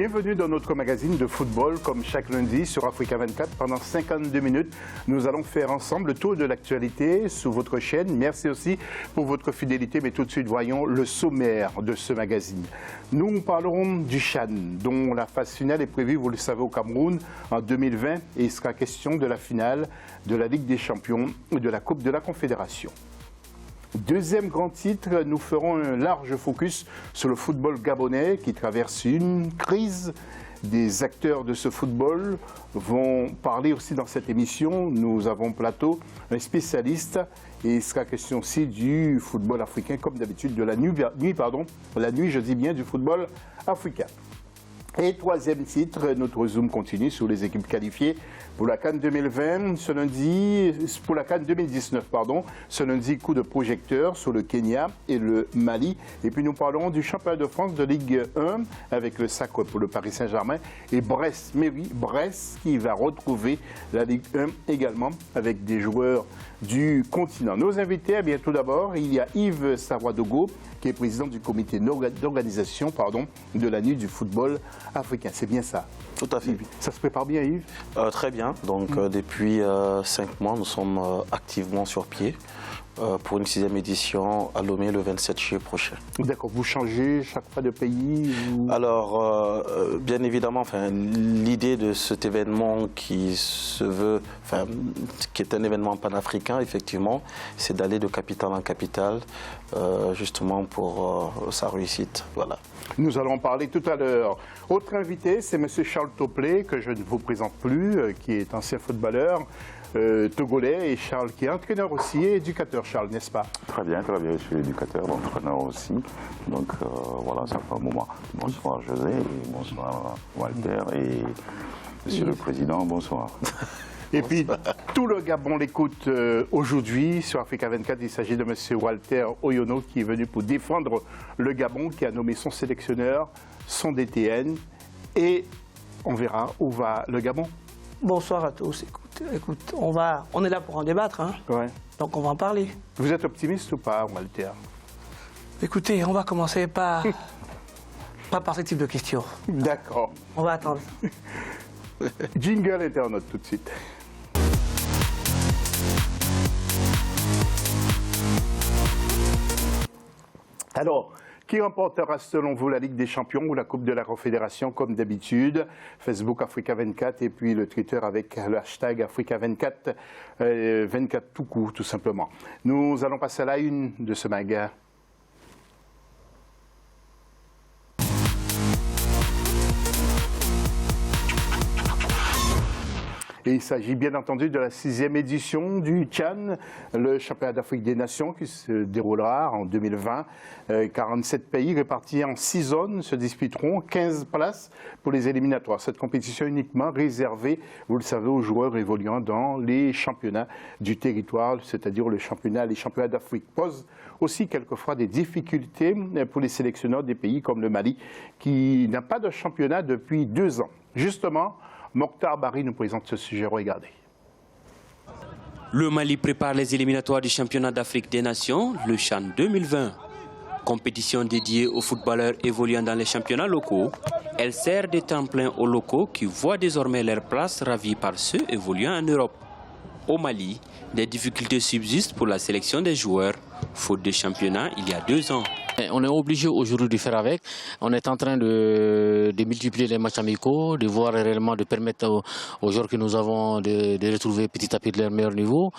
Bienvenue dans notre magazine de football, comme chaque lundi sur Africa 24. Pendant 52 minutes, nous allons faire ensemble le tour de l'actualité sur votre chaîne. Merci aussi pour votre fidélité, mais tout de suite, voyons le sommaire de ce magazine. Nous parlerons du CHAN, dont la phase finale est prévue, vous le savez, au Cameroun en 2020. Et il sera question de la finale de la Ligue des Champions et de la Coupe de la Confédération. Deuxième grand titre, nous ferons un large focus sur le football gabonais qui traverse une crise. Des acteurs de ce football vont parler aussi dans cette émission. Nous avons au plateau un spécialiste et il sera question aussi du football africain, comme d'habitude, de la nuit, je dis bien, du football africain. Et troisième titre, notre zoom continue sur les équipes qualifiées pour la CAN 2020, ce lundi, pour la CAN 2019, pardon. Ce lundi, coup de projecteur sur le Kenya et le Mali. Et puis nous parlerons du championnat de France de Ligue 1 avec le sacre pour le Paris Saint-Germain et Brest. Mais oui, Brest qui va retrouver la Ligue 1 également avec des joueurs du continent. Nos invités, eh bien tout d'abord, il y a Yves Savoie-Dogo, qui est président du comité d'organisation de la nuit du football africain. C'est bien ça? Tout à fait. Ça se prépare bien, Yves? Très bien. Donc, depuis 5 mois, nous sommes activement sur pied pour une 6e édition à Lomé le 27 juillet prochain. D'accord. Vous changez chaque fois de pays ou... Alors, bien évidemment, l'idée de cet événement qui se veut, qui est un événement panafricain, effectivement, c'est d'aller de capitale en capitale, justement pour sa réussite. Voilà. Nous allons en parler tout à l'heure. Autre invité, c'est M. Charles Toplé, que je ne vous présente plus, qui est ancien footballeur togolais, et Charles qui est entraîneur aussi et éducateur, Charles, n'est-ce pas? Très bien, je suis éducateur, entraîneur aussi. Donc voilà, ça fait un moment. Bonsoir José, et bonsoir Walter et Monsieur le Président, bonsoir. Et puis, tout le Gabon l'écoute aujourd'hui sur Africa 24. Il s'agit de M. Walter Oyono qui est venu pour défendre le Gabon, qui a nommé son sélectionneur, son DTN. Et on verra où va le Gabon. Bonsoir à tous. Écoute, on est là pour en débattre, hein. Ouais. Donc on va en parler. Vous êtes optimiste ou pas, Walter? Écoutez, on va commencer pas par ce type de questions. D'accord. On va attendre. Jingle internaute tout de suite. Alors, qui remportera selon vous la Ligue des Champions ou la Coupe de la Confédération comme d'habitude? Facebook Africa 24 et puis le Twitter avec le hashtag Africa 24, 24 tout court tout simplement. Nous allons passer à la une de ce magasin. Et il s'agit bien entendu de la 6e édition du CHAN, le championnat d'Afrique des Nations qui se déroulera en 2020. 47 pays répartis en 6 zones se disputeront 15 places pour les éliminatoires. Cette compétition est uniquement réservée, vous le savez, aux joueurs évoluant dans les championnats du territoire, c'est-à-dire les championnats d'Afrique. Pose aussi quelquefois des difficultés pour les sélectionneurs des pays comme le Mali qui n'a pas de championnat depuis 2 ans. Justement, Mokhtar Bari nous présente ce sujet, regardez. Le Mali prépare les éliminatoires du championnat d'Afrique des Nations, le CHAN 2020. Compétition dédiée aux footballeurs évoluant dans les championnats locaux, elle sert de tremplin aux locaux qui voient désormais leur place ravie par ceux évoluant en Europe. Au Mali, des difficultés subsistent pour la sélection des joueurs, faute de championnat il y a 2 ans. On est obligé aujourd'hui de faire avec. On est en train de multiplier les matchs amicaux, de voir réellement, de permettre aux joueurs que nous avons de retrouver petit à petit leur meilleur niveau.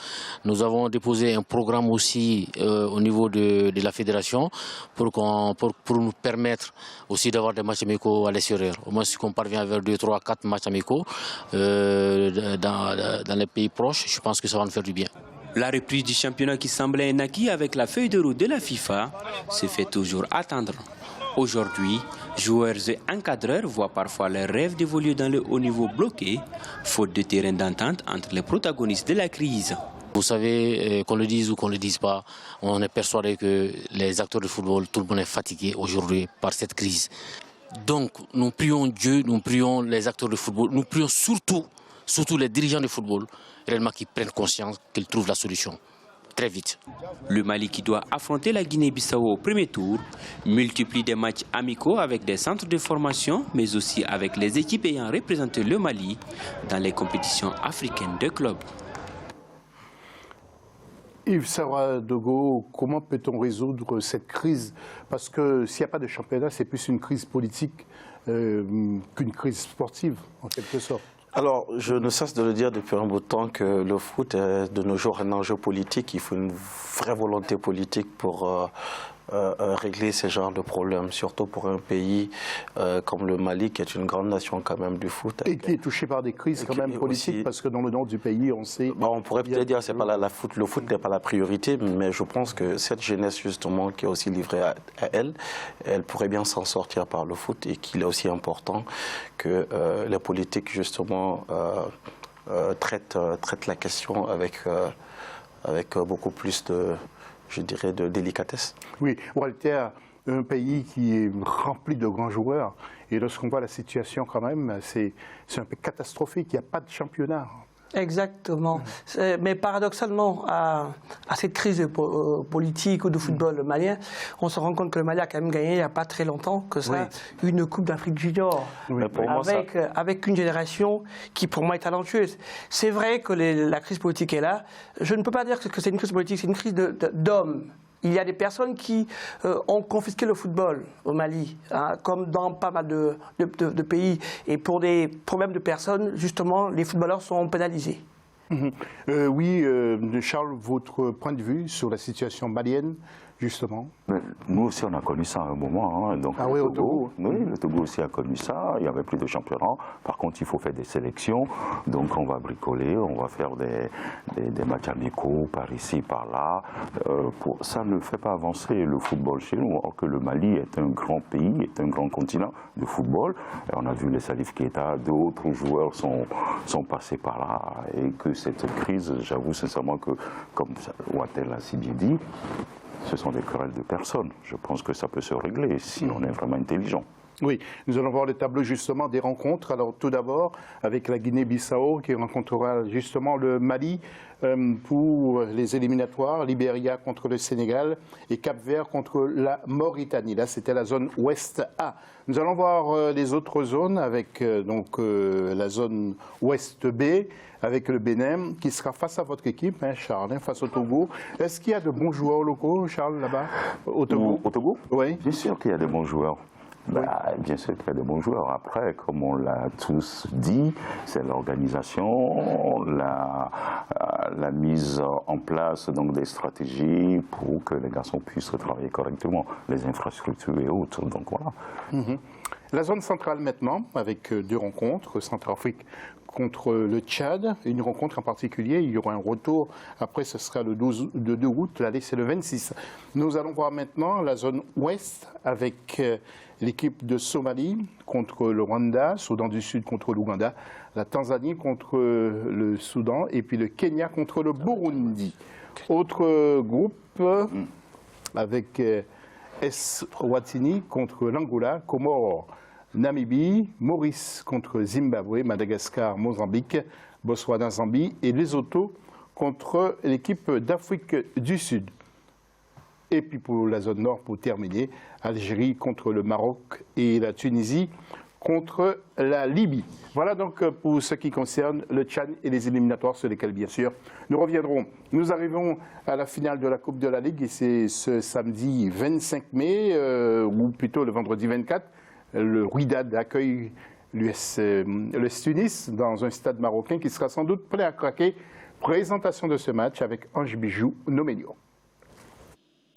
Nous avons déposé un programme aussi au niveau de la fédération pour nous permettre aussi d'avoir des matchs amicaux à l'extérieur. Au moins si on parvient à faire 2, 3, 4 matchs amicaux dans les pays proches, je pense que ça va nous faire du bien. La reprise du championnat qui semblait un acquis avec la feuille de route de la FIFA se fait toujours attendre. Aujourd'hui, joueurs et encadreurs voient parfois leurs rêves d'évoluer dans le haut niveau bloqué, faute de terrain d'entente entre les protagonistes de la crise. Vous savez, qu'on le dise ou qu'on ne le dise pas, on est persuadé que les acteurs de football, tout le monde est fatigué aujourd'hui par cette crise. Donc, nous prions Dieu, nous prions les acteurs de football, nous prions surtout les dirigeants de football, réellement qui prennent conscience qu'ils trouvent la solution. très vite. Le Mali, qui doit affronter la Guinée-Bissau au premier tour, multiplie des matchs amicaux avec des centres de formation, mais aussi avec les équipes ayant représenté le Mali dans les compétitions africaines de clubs. Yves Sawadogo, comment peut-on résoudre cette crise? Parce que s'il n'y a pas de championnat, c'est plus une crise politique qu'une crise sportive, en quelque sorte. Alors, je ne cesse de le dire depuis un bout de temps que le foot est de nos jours un enjeu politique. Il faut une vraie volonté politique pour régler ces genres de problèmes, surtout pour un pays comme le Mali, qui est une grande nation quand même du foot. Et qui est touché par des crises quand même politiques, parce que dans le nord du pays, on sait... On pourrait peut-être dire que le foot n'est pas la priorité, mais je pense que cette jeunesse justement qui est aussi livrée à elle, elle pourrait bien s'en sortir par le foot, et qu'il est aussi important que les politiques justement traitent la question avec beaucoup plus de, je dirais, de délicatesse. Oui, Walter, un pays qui est rempli de grands joueurs, et lorsqu'on voit la situation quand même, c'est un peu catastrophique, il n'y a pas de championnat. Exactement. Mais paradoxalement, à cette crise politique ou de football malien, on se rend compte que le Mali a quand même gagné il n'y a pas très longtemps que ça, une Coupe d'Afrique junior, avec une génération qui pour moi est talentueuse. C'est vrai que la crise politique est là. Je ne peux pas dire que c'est une crise politique, c'est une crise d'hommes. Il y a des personnes qui ont confisqué le football au Mali, hein, comme dans pas mal de pays. Et pour des problèmes de personnes, justement, les footballeurs sont pénalisés. Oui, Charles, votre point de vue sur la situation malienne, justement? Nous aussi, on a connu ça à un moment. Hein. Donc, au Togo. Oui, le Togo aussi a connu ça. Il n'y avait plus de championnat. Par contre, il faut faire des sélections. Donc, on va bricoler, on va faire des matchs amicaux par ici, par là. Ça ne fait pas avancer le football chez nous. Or que le Mali est un grand pays, est un grand continent de football. Et on a vu les Salif Keita, d'autres joueurs sont passés par là. Et que cette crise, j'avoue sincèrement que, comme Watel l'a si bien dit, ce sont des querelles de personnes. Je pense que ça peut se régler si on est vraiment intelligent. Oui, nous allons voir le tableau justement des rencontres. Alors tout d'abord avec la Guinée-Bissau qui rencontrera justement le Mali pour les éliminatoires, Libéria contre le Sénégal et Cap-Vert contre la Mauritanie. Là c'était la zone Ouest A. Nous allons voir les autres zones avec la zone Ouest B, avec le Bénin, qui sera face à votre équipe, hein, Charles, hein, face au Togo. Est-ce qu'il y a de bons joueurs locaux, Charles, là-bas, au Togo? Au Togo? Oui. Bien sûr qu'il y a de bons joueurs. Bien sûr qu'il y a de bons joueurs. Après, comme on l'a tous dit, c'est l'organisation, la mise en place donc, des stratégies pour que les garçons puissent travailler correctement, les infrastructures et autres. Donc voilà. La zone centrale maintenant, avec deux rencontres, Centrafrique contre le Tchad, une rencontre en particulier, il y aura un retour, après ce sera le 2 août, l'aller c'est le 26. Nous allons voir maintenant la zone ouest avec l'équipe de Somalie contre le Rwanda, Soudan du Sud contre l'Ouganda, la Tanzanie contre le Soudan et puis le Kenya contre le Burundi. Autre groupe avec Eswatini contre l'Angola, Comores, Namibie, Maurice contre Zimbabwe, Madagascar, Mozambique, Botswana, Zambie et Lesotho contre l'équipe d'Afrique du Sud. Et puis pour la zone nord, pour terminer, Algérie contre le Maroc et la Tunisie contre la Libye. Voilà donc pour ce qui concerne le Tchad et les éliminatoires sur lesquels, bien sûr, nous reviendrons. Nous arrivons à la finale de la Coupe de la Ligue et c'est ce samedi 25 mai, ou plutôt le vendredi 24. Le Wydad accueille l'US Tunis dans un stade marocain qui sera sans doute prêt à craquer. Présentation de ce match avec Ange Bijou Nomenio.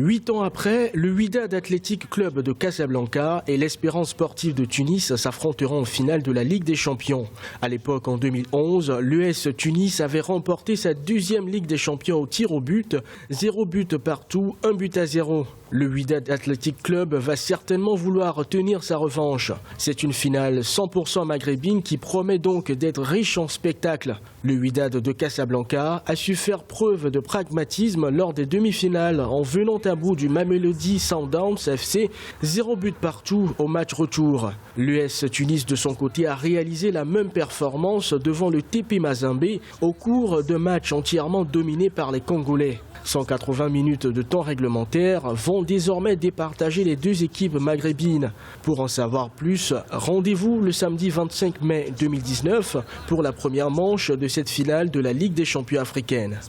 8 ans après, le Wydad Athletic Club de Casablanca et l'Espérance sportive de Tunis s'affronteront en finale de la Ligue des Champions. À l'époque, en 2011, l'US Tunis avait remporté sa 2e Ligue des Champions au tir au but, 0 but partout, 1 but à 0. Le Wydad Athletic Club va certainement vouloir tenir sa revanche. C'est une finale 100% maghrébine qui promet donc d'être riche en spectacles. Le Wydad de Casablanca a su faire preuve de pragmatisme lors des demi-finales en venant à bout du Mamelodi Sundowns FC, 0 but partout au match retour. L'US Tunis de son côté a réalisé la même performance devant le TP Mazembe au cours de matchs entièrement dominés par les Congolais. 180 minutes de temps réglementaire vont désormais départager les deux équipes maghrébines. Pour en savoir plus, rendez-vous le samedi 25 mai 2019 pour la première manche de cette finale de la Ligue des champions africaine.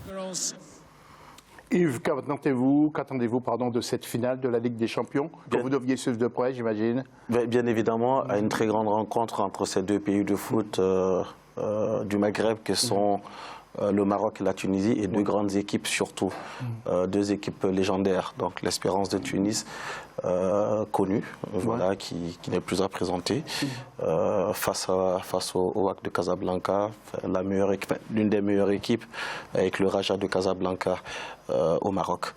Yves, qu'attendez-vous de cette finale de la Ligue des champions que vous deviez suivre de près, j'imagine? Bien évidemment, à une très grande rencontre entre ces deux pays de foot du Maghreb que sont le Maroc et la Tunisie, et deux grandes équipes surtout, deux équipes légendaires. Donc l'Espérance de Tunis, connue, voilà, qui n'est plus à présenter, face au WAC de Casablanca, l'une des meilleures équipes, avec le Raja de Casablanca au Maroc.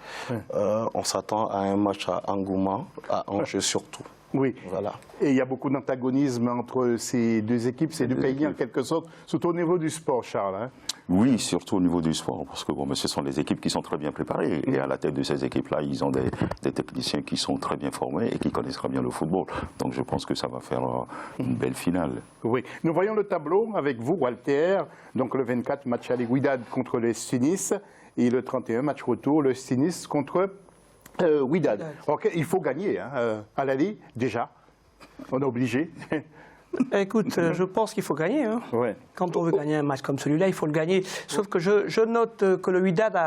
On s'attend à un match à engouement, à enjeu surtout. Oui, voilà. Et il y a beaucoup d'antagonisme entre ces deux équipes, ces deux pays en quelque sorte, surtout au niveau du sport, Charles. Hein? Oui, surtout au niveau du sport, parce que ce sont des équipes qui sont très bien préparées. Et à la tête de ces équipes-là, ils ont des techniciens qui sont très bien formés et qui connaissent très bien le football. Donc je pense que ça va faire une belle finale. Oui. Nous voyons le tableau avec vous, Walter. Donc le 24, match aller Wydad contre le Tunis. Et le 31, match retour, le Tunis contre Wydad. Okay, il faut gagner, hein, à l'Ali, déjà. On est obligé. Écoute, je pense qu'il faut gagner. Hein. Ouais. Quand on veut gagner un match comme celui-là, il faut le gagner. Sauf que je note que le Wydad,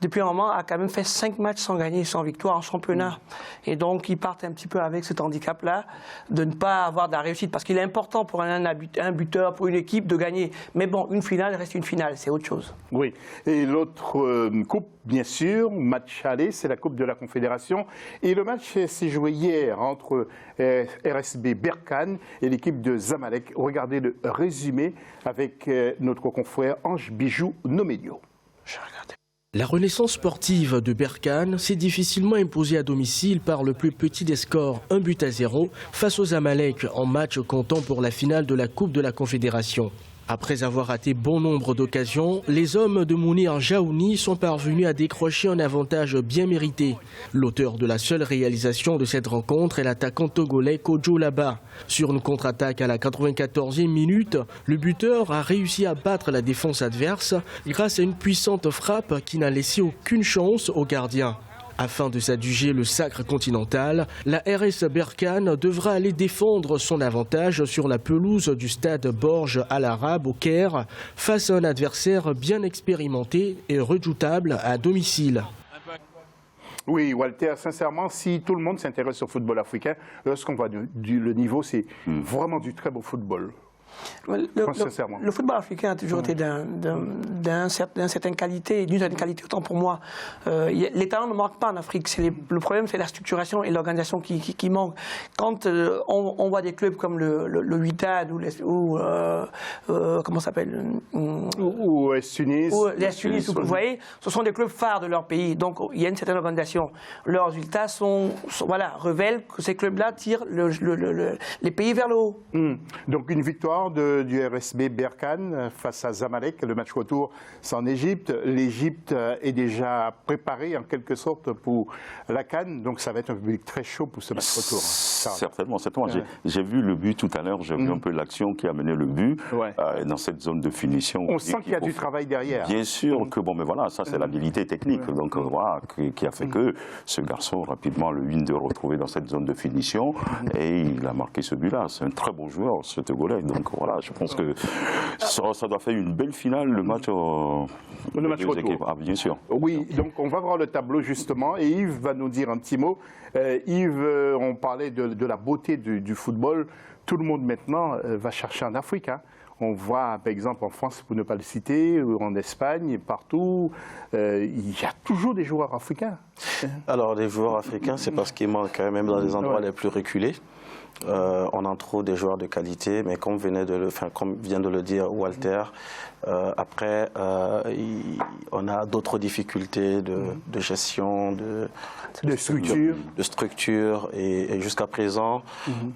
depuis un moment, a quand même fait 5 matchs sans gagner, sans victoire en championnat. Et donc, ils partent un petit peu avec cet handicap-là, de ne pas avoir de la réussite. Parce qu'il est important pour un buteur, pour une équipe, de gagner. Mais bon, une finale reste une finale, c'est autre chose. Oui. Et l'autre coupe, bien sûr, match aller, c'est la Coupe de la Confédération. Et le match s'est joué hier entre RSB Berkane et l'équipe de Zamalek. Regardez le résumé avec notre confrère Ange Bijou Nomelio. La renaissance sportive de Berkane s'est difficilement imposée à domicile par le plus petit des scores, 1-0 face aux Zamalek en match comptant pour la finale de la Coupe de la Confédération. Après avoir raté bon nombre d'occasions, les hommes de Mounir Jaouni sont parvenus à décrocher un avantage bien mérité. L'auteur de la seule réalisation de cette rencontre est l'attaquant togolais Kojo Laba. Sur une contre-attaque à la 94e minute, le buteur a réussi à battre la défense adverse grâce à une puissante frappe qui n'a laissé aucune chance au gardien. Afin de s'adjuger le sacre continental, la RS Berkane devra aller défendre son avantage sur la pelouse du stade Borj Al Arab au Caire face à un adversaire bien expérimenté et redoutable à domicile. Oui, Walter, sincèrement, si tout le monde s'intéresse au football africain, lorsqu'on voit le niveau, c'est vraiment du très beau football. Le football africain a toujours été d'une certaine qualité, autant pour moi. Les talents ne manquent pas en Afrique. Le problème, c'est la structuration et l'organisation qui manquent. Quand on voit des clubs comme le Wydad ou comment ça s'appelle ou Tunis. Ou les Tunis, vous voyez, ce sont des clubs phares de leur pays. Donc il y a une certaine organisation. Leurs résultats révèlent que ces clubs-là tirent les pays vers le haut. Donc une victoire du RSB Berkane face à Zamalek. Le match retour, c'est en Égypte. L'Égypte est déjà préparée en quelque sorte pour la CAN. Donc ça va être un public très chaud pour ce match retour. Certainement. J'ai vu le but tout à l'heure. J'ai vu un peu l'action qui a mené le but dans cette zone de finition. On sent qu'il y a du travail derrière. Bien sûr que, mais voilà, ça c'est l'habilité technique. Donc voilà, qui a fait que ce garçon, rapidement, le 1-2 retrouvé dans cette zone de finition. Et il a marqué ce but-là. C'est un très bon joueur, ce Togolais. Donc voilà, je pense que ça doit faire une belle finale, le match retour. Ah, bien sûr. Oui, donc on va voir le tableau justement et Yves va nous dire un petit mot. Yves, on parlait de la beauté du football. Tout le monde maintenant va chercher en Afrique. Hein. On voit, par exemple, en France, pour ne pas le citer, ou en Espagne, partout, il y a toujours des joueurs africains. Alors, les joueurs africains, c'est parce qu'ils manquent quand même dans les endroits les plus reculés. On en trouve des joueurs de qualité, mais comme vient de le dire Walter, après, on a d'autres difficultés de gestion, de structure. Et jusqu'à présent,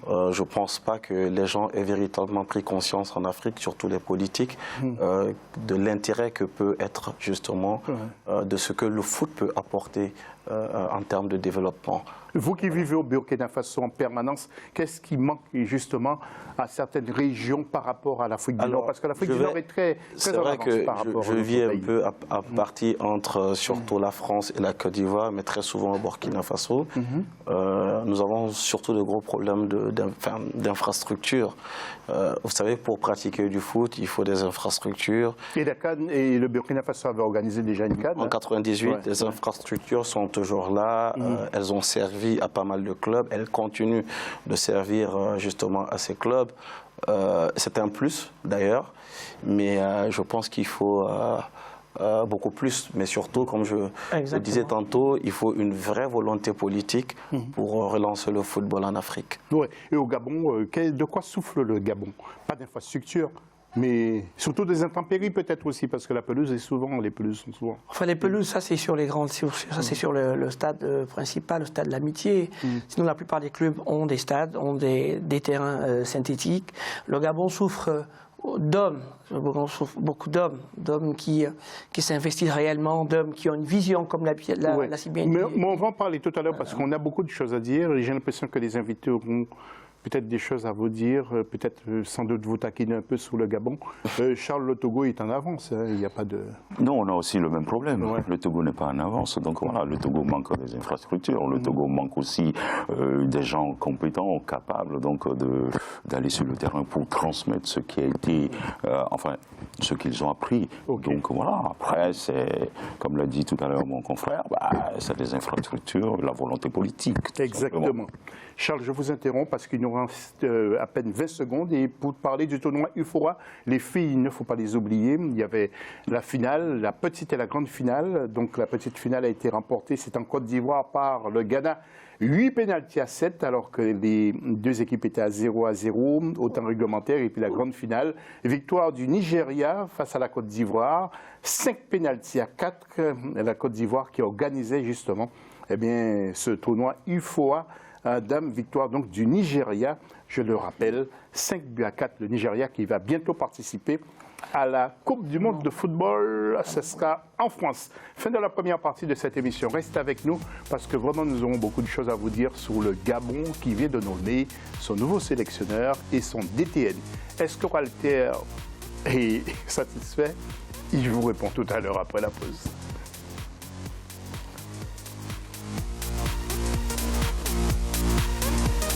je ne pense pas que les gens aient véritablement pris conscience en Afrique, surtout les politiques, de l'intérêt que peut être justement de ce que le foot peut apporter en termes de développement. Vous qui vivez au Burkina Faso en permanence, qu'est-ce qui manque justement à certaines régions par rapport à l'Afrique du Nord? Parce que l'Afrique du Nord est très en avance par rapport je vis un peu à partie entre surtout la France et la Côte d'Ivoire, mais très souvent au Burkina Faso. Nous avons surtout de gros problèmes d'infrastructures. Vous savez, pour pratiquer du foot, il faut des infrastructures. Et la CAN et le Burkina Faso avaient organisé déjà une CAN. En 98, les infrastructures sont toujours là. Elles ont servi à pas mal de clubs. Elles continuent de servir justement à ces clubs. C'est un plus d'ailleurs, mais je pense qu'il faut beaucoup plus. Mais surtout, comme je le disais tantôt, il faut une vraie volonté politique pour relancer le football en Afrique. Ouais. Et au Gabon, de quoi souffle le Gabon? Pas d'infrastructure, mais surtout des intempéries peut-être aussi, parce que la pelouse est souvent, les pelouses sont souvent... Enfin, les pelouses, ça c'est sur les grandes, ça c'est sur le stade principal, le stade de l'Amitié. Sinon, la plupart des clubs ont des stades, ont des terrains synthétiques. Le Gabon souffre d'hommes, beaucoup d'hommes qui s'investissent réellement, d'hommes qui ont une vision, comme l'a si bien dit. Mais on va en parler tout à l'heure, parce qu'on a beaucoup de choses à dire, et j'ai l'impression que les invités auront peut-être des choses à vous dire, peut-être sans doute vous taquiner un peu sur le Gabon. Charles, le Togo est en avance, hein, il n'y a pas de... Non, on a aussi le même problème. Le Togo n'est pas en avance, donc voilà, le Togo manque des infrastructures, le Togo manque aussi des gens compétents, capables donc d'aller sur le terrain pour transmettre ce qui a été, enfin, ce qu'ils ont appris. Donc voilà, après, c'est, comme l'a dit tout à l'heure mon confrère, c'est des infrastructures, la volonté politique. Exactement. Charles, je vous interromps parce qu'il nous reste à peine 20 secondes et pour parler du tournoi UFOA, les filles, il ne faut pas les oublier. Il y avait la finale, la petite et la grande finale. Donc la petite finale a été remportée, c'est en Côte d'Ivoire par le Ghana. 8 pénaltys à 7 alors que les deux équipes étaient à 0-0 au temps réglementaire. Et puis la grande finale, victoire du Nigeria face à la Côte d'Ivoire. 5 pénaltys à 4, la Côte d'Ivoire qui organisait justement ce tournoi UFOA. Dame, victoire donc du Nigeria, je le rappelle, 5-4, le Nigeria qui va bientôt participer à la Coupe du monde de football, ce sera en France. Fin de la première partie de cette émission, restez avec nous parce que vraiment nous aurons beaucoup de choses à vous dire sur le Gabon qui vient de nommer son nouveau sélectionneur et son DTN. Est-ce que Walter est satisfait? Je vous réponds tout à l'heure après la pause.